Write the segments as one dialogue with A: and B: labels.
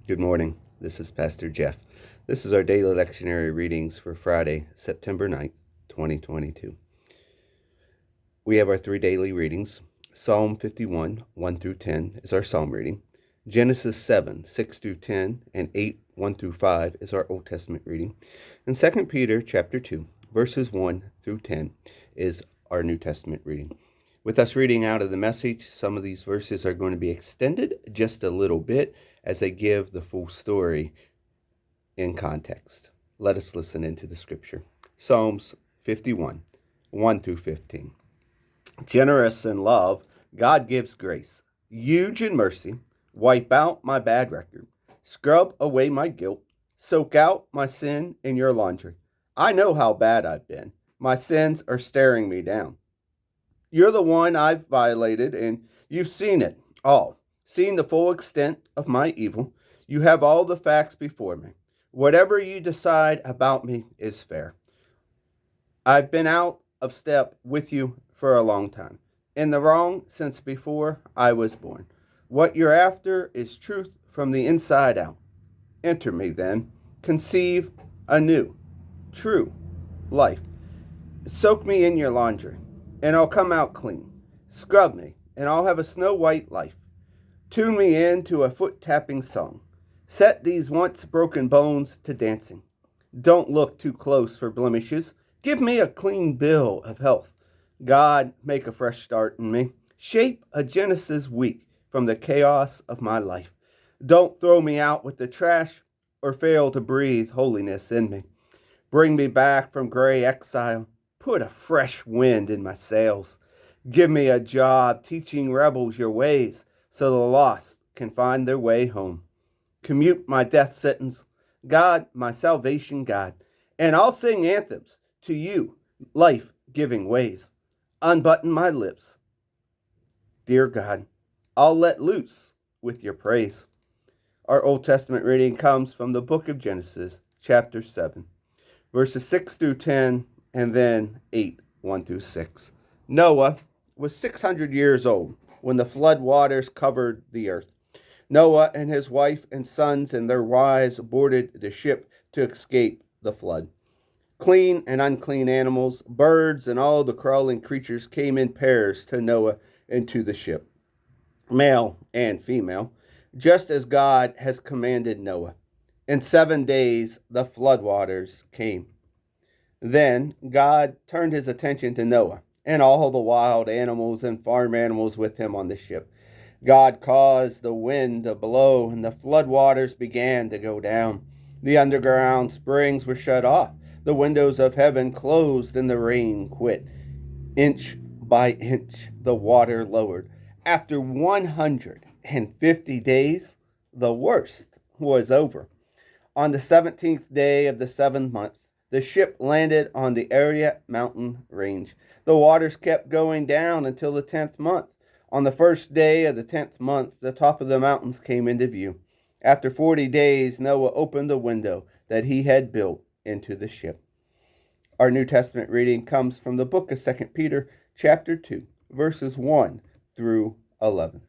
A: Good morning. This is Pastor Jeff. This is our daily lectionary readings for Friday, September 9th, 2022. We have our three daily readings. Psalm 51, 1 through 10 is our psalm reading. Genesis 7, 6 through 10, and 8, 1 through 5 is our Old Testament reading. And 2 Peter chapter 2, verses 1 through 10 is our New Testament reading. With us reading out of the Message, some of these verses are going to be extended just a little bit as they give the full story in context. Let us listen into the scripture. Psalms 51, 1 through 15. Generous in love, God gives grace. Huge in mercy, wipe out my bad record. Scrub away my guilt. Soak out my sin in your laundry. I know how bad I've been. My sins are staring me down. You're the one I've violated, and you've seen it all. Seen the full extent of my evil. You have all the facts before me. Whatever you decide about me is fair. I've been out of step with you for a long time, in the wrong since before I was born. What you're after is truth from the inside out. Enter me then. Conceive a new, true life. Soak me in your laundry, and I'll come out clean. Scrub me, and I'll have a snow-white life. Tune me in to a foot-tapping song. Set these once broken bones to dancing. Don't look too close for blemishes. Give me a clean bill of health. God, make a fresh start in me. Shape a Genesis week from the chaos of my life. Don't throw me out with the trash or fail to breathe holiness in me. Bring me back from gray exile. Put a fresh wind in my sails. Give me a job teaching rebels your ways so the lost can find their way home. Commute my death sentence, God, my salvation God, and I'll sing anthems to you, life-giving ways. Unbutton my lips. Dear God, I'll let loose with your praise. Our Old Testament reading comes from the book of Genesis, chapter 7, verses 6 through 10, and then 8, 1 through 6. Noah was 600 years old when the flood waters covered the earth. Noah and his wife and sons and their wives boarded the ship to escape the flood. Clean and unclean animals, birds, and all the crawling creatures came in pairs to Noah and to the ship, male and female, just as God has commanded Noah. In 7 days the floodwaters came. Then God turned his attention to Noah and all the wild animals and farm animals with him on the ship. God caused the wind to blow, and the floodwaters began to go down. The underground springs were shut off, the windows of heaven closed, and the rain quit. Inch by inch, the water lowered. After 150 days, the worst was over. On the 17th day of the 7th month, the ship landed on the Ararat mountain range. The waters kept going down until the 10th month. On the first day of the 10th month, the top of the mountains came into view. After 40 days, Noah opened the window that he had built into the ship. Our New Testament reading comes from the book of 2 Peter, chapter 2, verses 1 through 11.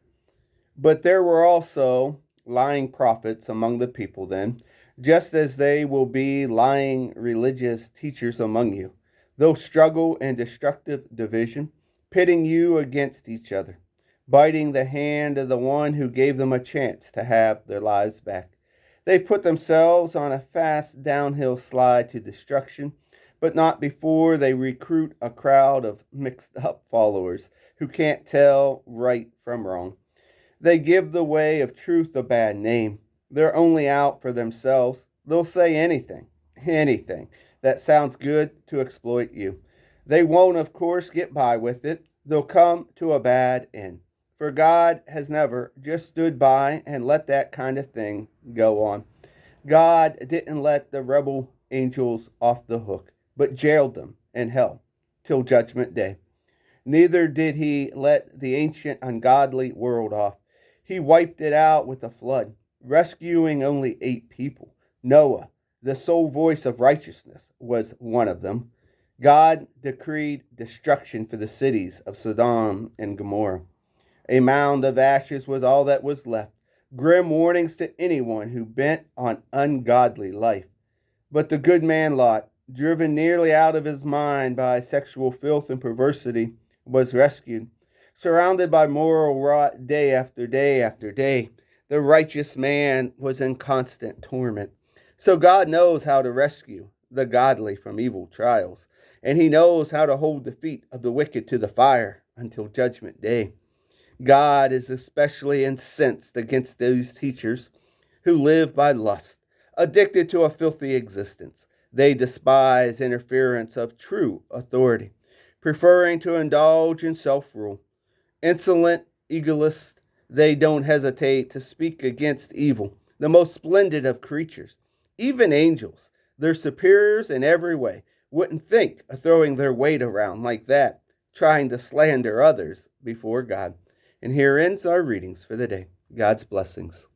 A: But there were also lying prophets among the people then, just as they will be lying religious teachers among you. They'll struggle in destructive division, pitting you against each other, biting the hand of the one who gave them a chance to have their lives back. They've put themselves on a fast downhill slide to destruction, but not before they recruit a crowd of mixed up followers who can't tell right from wrong. They give the way of truth a bad name. They're only out for themselves. They'll say anything that sounds good to exploit you. They won't, of course, get by with it. They'll come to a bad end. For God has never just stood by and let that kind of thing go on. God didn't let the rebel angels off the hook, but jailed them in hell till judgment day. Neither did he let the ancient ungodly world off. He wiped it out with a flood, rescuing only 8 people. Noah, the sole voice of righteousness, was one of them. God decreed destruction for the cities of Sodom and Gomorrah. A mound of ashes was all that was left. grim warnings to anyone who bent on ungodly life. But the good man Lot, driven nearly out of his mind by sexual filth and perversity, was rescued. Surrounded by moral rot day after day after day, the righteous man was in constant torment. So God knows how to rescue the godly from evil trials, and he knows how to hold the feet of the wicked to the fire until judgment day. God is especially incensed against those teachers who live by lust, addicted to a filthy existence. They despise interference of true authority, preferring to indulge in self rule. Insolent egoists, they don't hesitate to speak against evil, the most splendid of creatures. Even angels, their superiors in every way, wouldn't think of throwing their weight around like that, trying to slander others before God. And here ends our readings for the day. God's blessings.